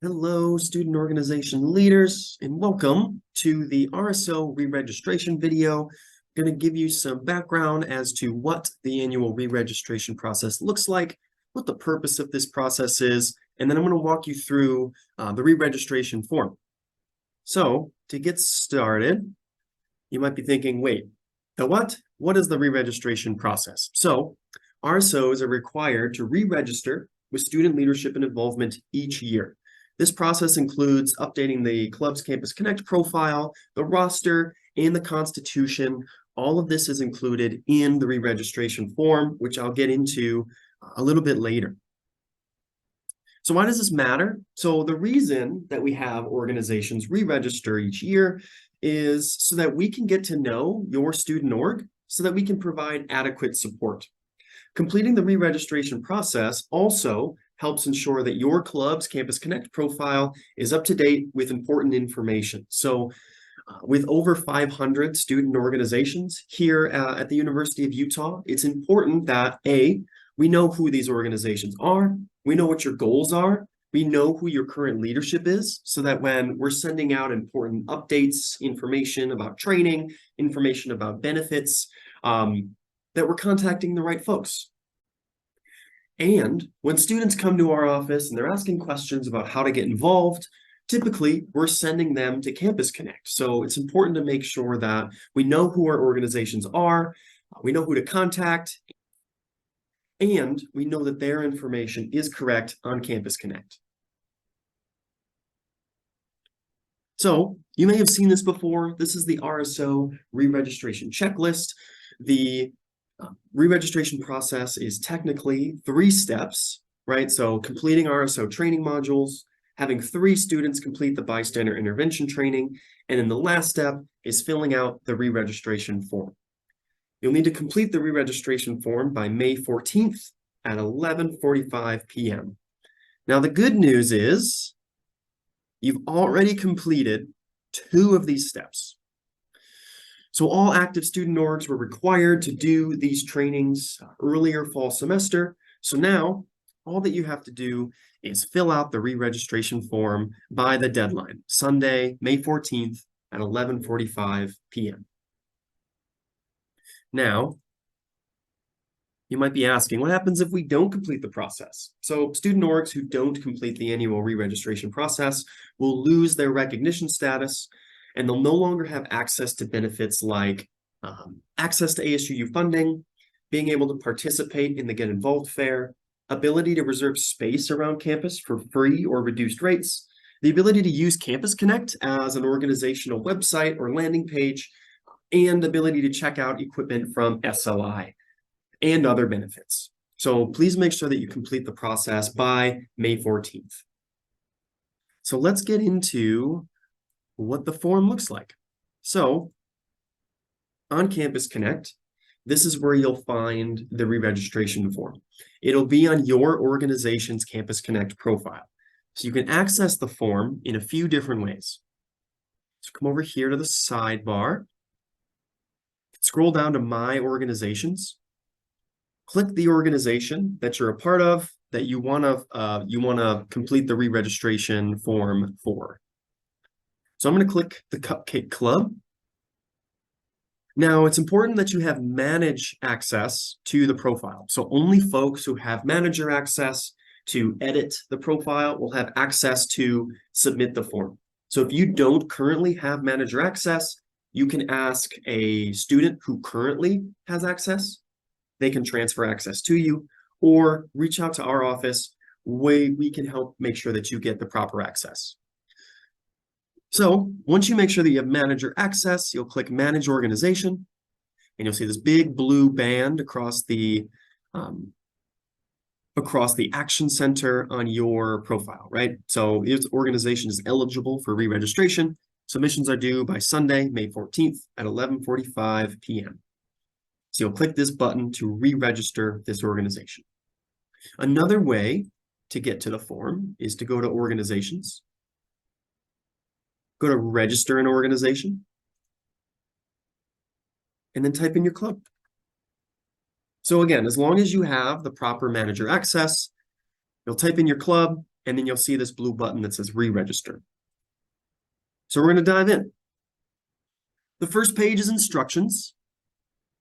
Hello, student organization leaders, and welcome to the RSO re-registration video. I'm going to give you some background as to what the annual re-registration process looks like, what the purpose of this process is, and then I'm going to walk you through the re-registration form. So, to get started, you might be thinking, wait, the what? What is the re-registration process? So, RSOs are required to re-register with student leadership and involvement each year. This process includes updating the club's Campus Connect profile, the roster, and the constitution. All of this is included in the re-registration form, which I'll get into a little bit later. So why does this matter? So the reason that we have organizations re-register each year is so that we can get to know your student org so that we can provide adequate support. Completing the re-registration process also helps ensure that your club's Campus Connect profile is up to date with important information. So with over 500 student organizations here at the University of Utah, it's important that we know who these organizations are, we know what your goals are, we know who your current leadership is, so that when we're sending out important updates, information about training, information about benefits, that we're contacting the right folks. And when students come to our office and they're asking questions about how to get involved, typically we're sending them to Campus Connect. So it's important to make sure that we know who our organizations are, we know who to contact, and we know that their information is correct on Campus Connect. So you may have seen this before. This is the RSO re-registration checklist. The re-registration process is technically 3 steps, right? So completing RSO training modules, having 3 students complete the bystander intervention training, and then the last step is filling out the re-registration form. You'll need to complete the re-registration form by May 14th at 11:45 p.m. Now, the good news is you've already completed 2 of these steps. So all active student orgs were required to do these trainings earlier fall semester. So now all that you have to do is fill out the re-registration form by the deadline, Sunday, May 14th at 11:45 p.m. Now, you might be asking, what happens if we don't complete the process? So student orgs who don't complete the annual re-registration process will lose their recognition status, and they'll no longer have access to benefits like access to ASUU funding, being able to participate in the Get Involved Fair, ability to reserve space around campus for free or reduced rates, the ability to use Campus Connect as an organizational website or landing page, and ability to check out equipment from SLI, and other benefits. So please make sure that you complete the process by May 14th. So let's get into what the form looks like. So on Campus Connect, this is where you'll find the re-registration form. It'll be on your organization's Campus Connect profile. So you can access the form in a few different ways. So come over here to the sidebar, scroll down to My Organizations, click the organization that you're a part of that you want to complete the re-registration form for. So I'm going to click the Cupcake Club. Now, it's important that you have manage access to the profile. So only folks who have manager access to edit the profile will have access to submit the form. So if you don't currently have manager access, you can ask a student who currently has access. They can transfer access to you, or reach out to our office where we can help make sure that you get the proper access. So once you make sure that you have manager access, you'll click Manage Organization, and you'll see this big blue band across the action center on your profile, right? So this organization is eligible for re-registration. Submissions are due by Sunday, May 14th at 11:45 p.m. So you'll click this button to re-register this organization. Another way to get to the form is to go to Organizations, go to Register an Organization, and then type in your club. So again, as long as you have the proper manager access, you'll type in your club, and then you'll see this blue button that says re-register. So we're going to dive in. The first page is instructions.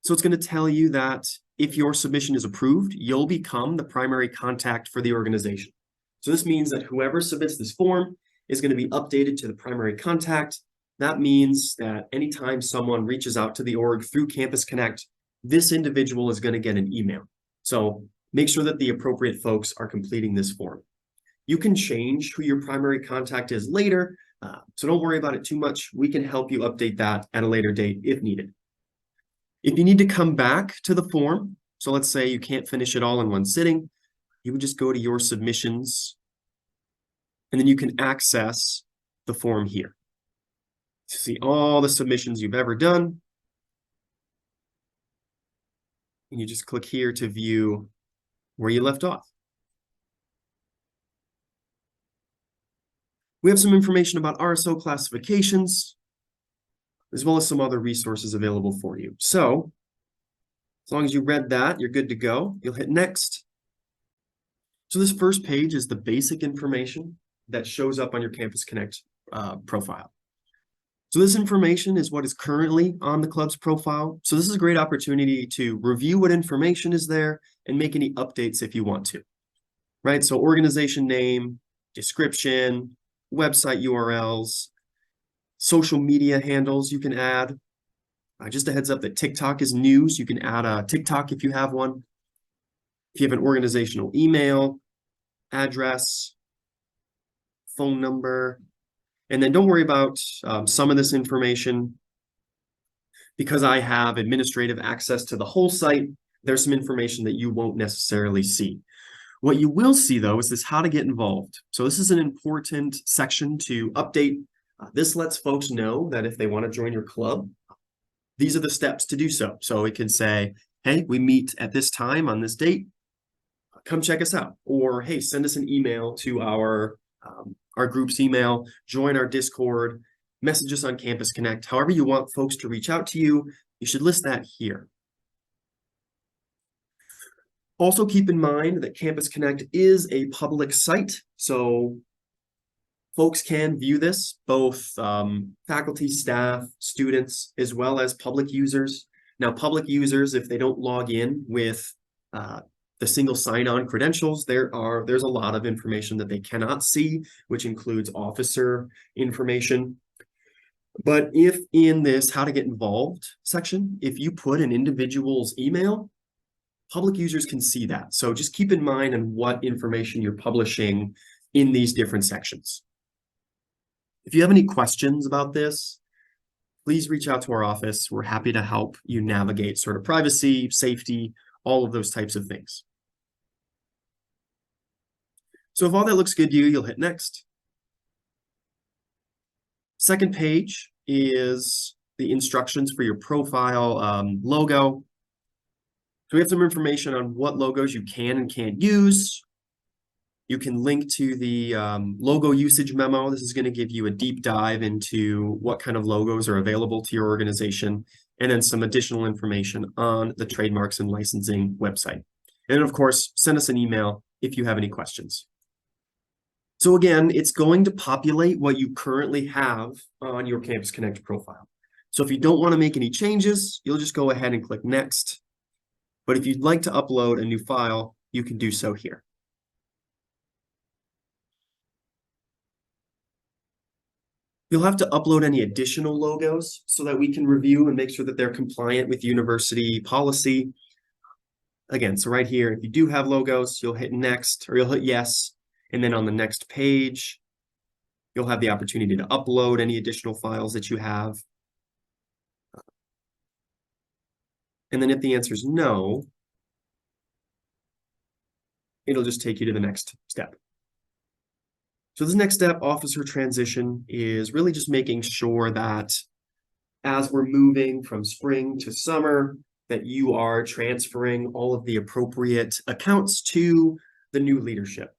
So it's going to tell you that if your submission is approved, you'll become the primary contact for the organization. So this means that whoever submits this form is going to be updated to the primary contact. That means that anytime someone reaches out to the org through Campus Connect, this individual is going to get an email. So make sure that the appropriate folks are completing this form. You can change who your primary contact is later, so don't worry about it too much. We can help you update that at a later date if needed. If you need to come back to the form, so let's say you can't finish it all in one sitting, you would just go to your submissions, and then you can access the form here to see all the submissions you've ever done. And you just click here to view where you left off. We have some information about RSO classifications, as well as some other resources available for you. So, as long as you read that, you're good to go. You'll hit next. So this first page is the basic information that shows up on your Campus Connect profile. So this information is what is currently on the club's profile. So this is a great opportunity to review what information is there and make any updates if you want to, right? So organization name, description, website URLs, social media handles you can add. Just a heads up that TikTok is new, so you can add a TikTok if you have one. If you have an organizational email, address, phone number, and then don't worry about some of this information. Because I have administrative access to the whole site, there's some information that you won't necessarily see. What you will see, though, is this how to get involved. So this is an important section to update. This lets folks know that if they want to join your club, these are the steps to do so. So it could say, hey, we meet at this time on this date. Come check us out. Or, hey, send us an email to our group's email, join our Discord, message us on Campus Connect. However you want folks to reach out to you, you should list that here. Also keep in mind that Campus Connect is a public site, so folks can view this, both faculty, staff, students, as well as public users. Now, public users, if they don't log in with the single sign-on credentials, there's a lot of information that they cannot see, which includes officer information. But if in this how to get involved section, if you put an individual's email, public users can see that. So just keep in mind on what information you're publishing in these different sections. If you have any questions about this, please reach out to our office. We're happy to help you navigate sort of privacy, safety, all of those types of things. So if all that looks good to you, you'll hit next. Second page is the instructions for your profile logo. So we have some information on what logos you can and can't use. You can link to the logo usage memo. This is going to give you a deep dive into what kind of logos are available to your organization, and then some additional information on the trademarks and licensing website. And of course, send us an email if you have any questions. So again, it's going to populate what you currently have on your Campus Connect profile. So if you don't want to make any changes, you'll just go ahead and click next. But if you'd like to upload a new file, you can do so here. You'll have to upload any additional logos so that we can review and make sure that they're compliant with university policy. Again, so right here, if you do have logos, you'll hit next or you'll hit yes. And then on the next page, you'll have the opportunity to upload any additional files that you have. And then if the answer is no, it'll just take you to the next step. So this next step, officer transition, is really just making sure that as we're moving from spring to summer, that you are transferring all of the appropriate accounts to the new leadership.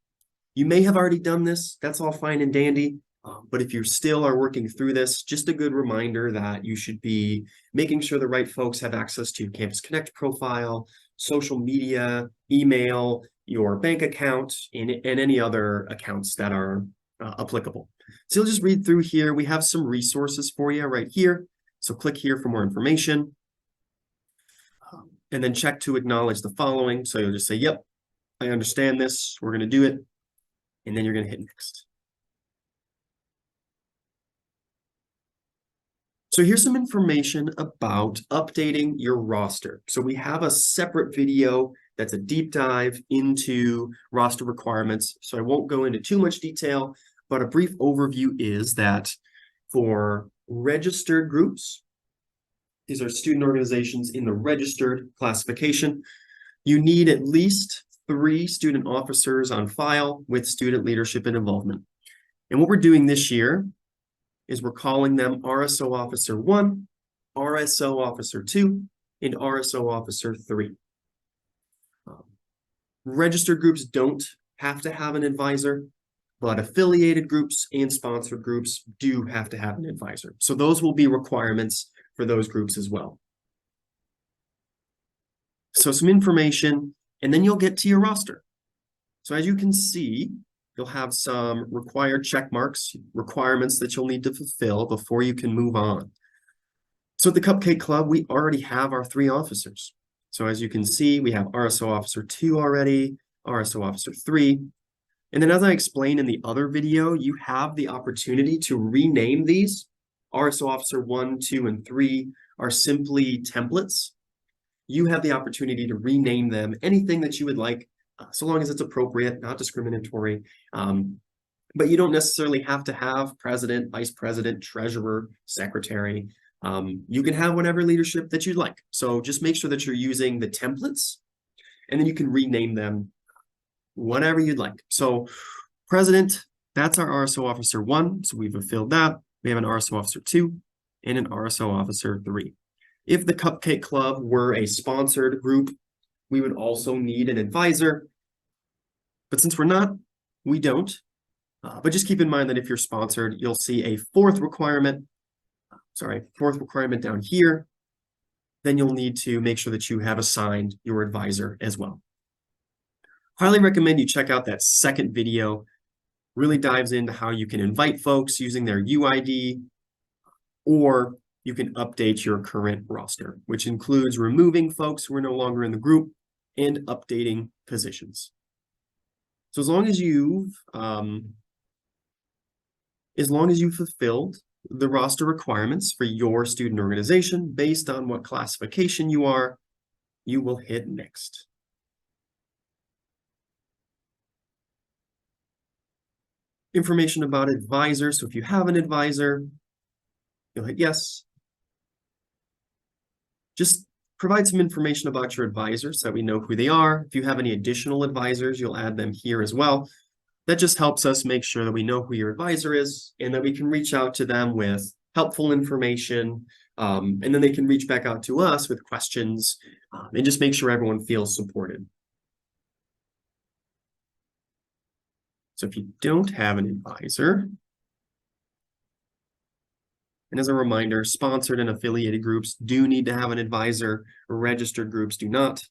You may have already done this, that's all fine and dandy, but if you still are working through this, just a good reminder that you should be making sure the right folks have access to Campus Connect profile, social media, email, your bank account, and any other accounts that are applicable. So you'll just read through here. We have some resources for you right here. So click here for more information. And then check to acknowledge the following. So you'll just say, yep, I understand this. We're going to do it. And then you're going to hit next. So here's some information about updating your roster. So we have a separate video that's a deep dive into roster requirements. So I won't go into too much detail, but a brief overview is that for registered groups, these are student organizations in the registered classification, you need at least 3 student officers on file with student leadership and involvement. And what we're doing this year is we're calling them RSO Officer 1, RSO Officer 2, and RSO Officer 3. Registered groups don't have to have an advisor, but affiliated groups and sponsored groups do have to have an advisor. So those will be requirements for those groups as well. So some information, and then you'll get to your roster. So as you can see, you'll have some required check marks, requirements that you'll need to fulfill before you can move on. So at the Cupcake Club, we already have our 3 officers. So as you can see, we have RSO Officer 2 already, RSO Officer 3. And then as I explained in the other video, you have the opportunity to rename these. RSO Officer 1, 2, and 3 are simply templates. You have the opportunity to rename them anything that you would like, so long as it's appropriate, not discriminatory. But you don't necessarily have to have president, vice president, treasurer, secretary. You can have whatever leadership that you'd like. So just make sure that you're using the templates, and then you can rename them whatever you'd like. So president, that's our RSO Officer 1. So we've fulfilled that. We have an RSO Officer 2 and an RSO Officer 3. If the Cupcake Club were a sponsored group, we would also need an advisor. But since we're not, we don't. But just keep in mind that if you're sponsored, you'll see a fourth requirement down here. Then you'll need to make sure that you have assigned your advisor as well. Highly recommend you check out that second video. Really dives into how you can invite folks using their UID, or you can update your current roster, which includes removing folks who are no longer in the group and updating positions. So as long as you've fulfilled the roster requirements for your student organization based on what classification you are, you will hit next. Information about advisors. So if you have an advisor, you'll hit yes. Just provide some information about your advisors so that we know who they are. If you have any additional advisors, you'll add them here as well. That just helps us make sure that we know who your advisor is and that we can reach out to them with helpful information. And then they can reach back out to us with questions and just make sure everyone feels supported. So if you don't have an advisor, and as a reminder, sponsored and affiliated groups do need to have an advisor, registered groups do not.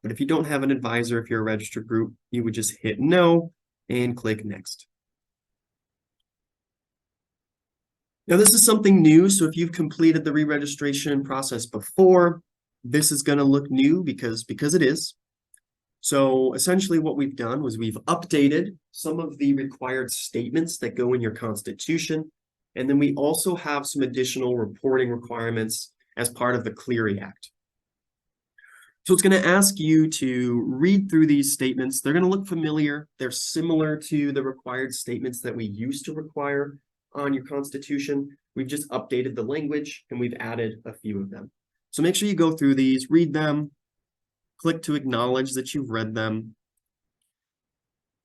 But if you don't have an advisor, if you're a registered group, you would just hit no and click next. Now this is something new, so if you've completed the re-registration process before, this is going to look new because it is. So essentially what we've done was we've updated some of the required statements that go in your constitution, and then we also have some additional reporting requirements as part of the Clery Act. So it's going to ask you to read through these statements. They're going to look familiar. They're similar to the required statements that we used to require on your constitution. We've just updated the language and we've added a few of them. So make sure you go through these, read them, click to acknowledge that you've read them,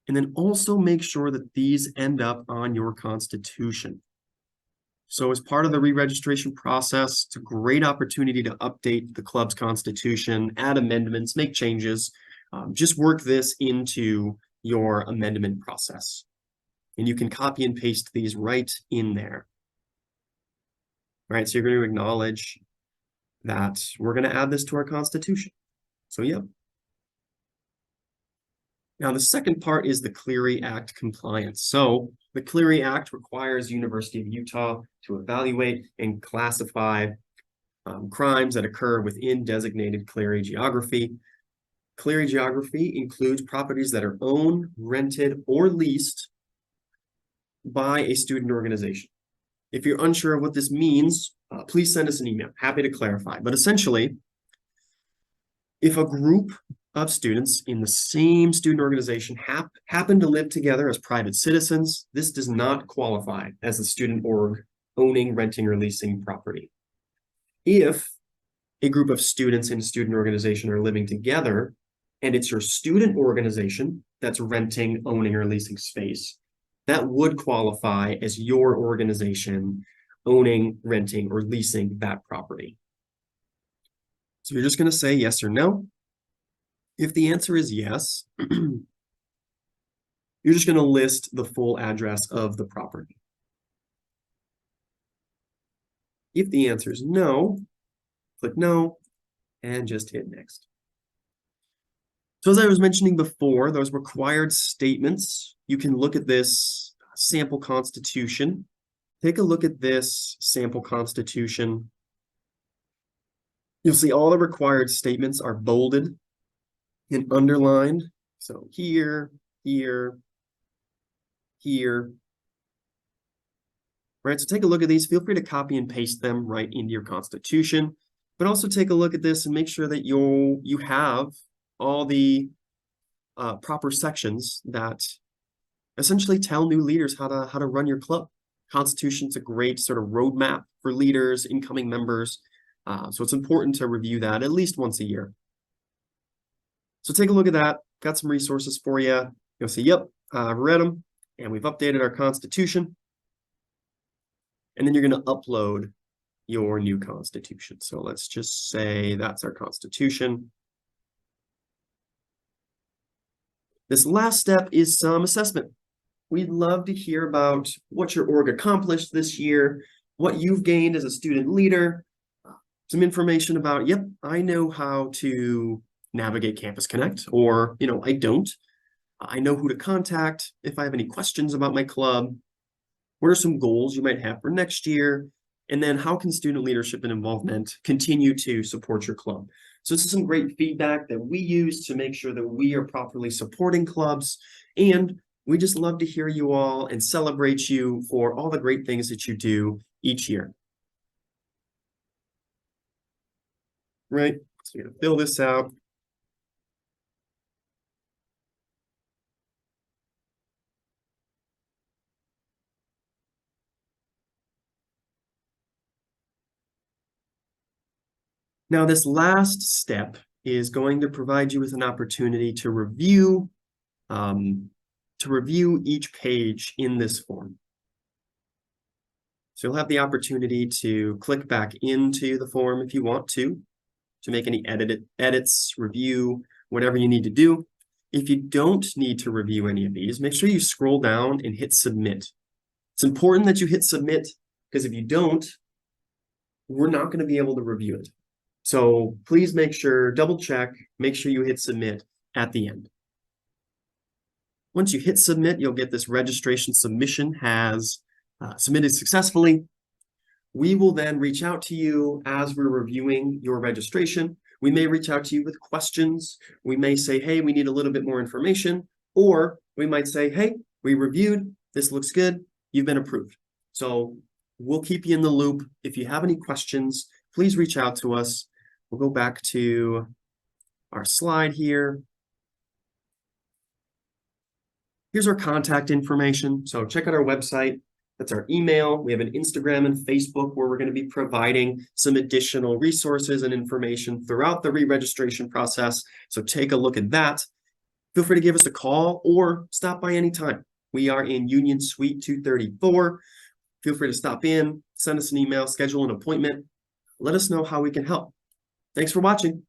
and then also make sure that these end up on your constitution. So as part of the re-registration process, it's a great opportunity to update the club's constitution, add amendments, make changes. Just work this into your amendment process. And you can copy and paste these right in there. All right, so you're going to acknowledge that we're going to add this to our constitution. So yep, Now, the second part is the Clery Act compliance. So the Clery Act requires University of Utah to evaluate and classify crimes that occur within designated Clery geography. Clery geography includes properties that are owned, rented, or leased by a student organization. If you're unsure of what this means, please send us an email. Happy to clarify. But essentially, if a group of students in the same student organization happen to live together as private citizens, this does not qualify as a student org owning, renting, or leasing property. If a group of students in a student organization are living together and it's your student organization that's renting, owning, or leasing space, that would qualify as your organization owning, renting, or leasing that property. So you're just going to say yes or no. If the answer is yes, you're just going to list the full address of the property. If the answer is no, click no and just hit next. So as I was mentioning before, those required statements, you can look at this sample constitution. Take a look at this sample constitution. You'll see all the required statements are bolded and underlined. So here, here, here. Right, so take a look at these. Feel free to copy and paste them right into your constitution, but also take a look at this and make sure that you have all the proper sections that essentially tell new leaders how to run your club. Constitution's a great sort of roadmap for leaders, incoming members. So it's important to review that at least once a year. So take a look at that. Got some resources for you. You'll see, yep, I've read them, and we've updated our constitution. And then you're going to upload your new constitution. So let's just say that's our constitution. This last step is some assessment. We'd love to hear about what your org accomplished this year, what you've gained as a student leader, some information about, yep, I know how to navigate Campus Connect, or, I don't. I know who to contact if I have any questions about my club. What are some goals you might have for next year? And then how can student leadership and involvement continue to support your club? So this is some great feedback that we use to make sure that we are properly supporting clubs. And we just love to hear you all and celebrate you for all the great things that you do each year. Right, so you're gonna fill this out. Now, this last step is going to provide you with an opportunity to review each page in this form. So you'll have the opportunity to click back into the form if you want to make any edits, review, whatever you need to do. If you don't need to review any of these, make sure you scroll down and hit submit. It's important that you hit submit, because if you don't, we're not going to be able to review it. So please double check, make sure you hit submit at the end. Once you hit submit, you'll get this registration submission has submitted successfully. We will then reach out to you as we're reviewing your registration. We may reach out to you with questions. We may say, hey, we need a little bit more information. Or we might say, hey, we reviewed, this looks good, you've been approved. So we'll keep you in the loop. If you have any questions, please reach out to us. We'll go back to our slide here. Here's our contact information. So check out our website. That's our email. We have an Instagram and Facebook where we're going to be providing some additional resources and information throughout the re-registration process. So take a look at that. Feel free to give us a call or stop by anytime. We are in Union Suite 234. Feel free to stop in, send us an email, schedule an appointment. Let us know how we can help. Thanks for watching.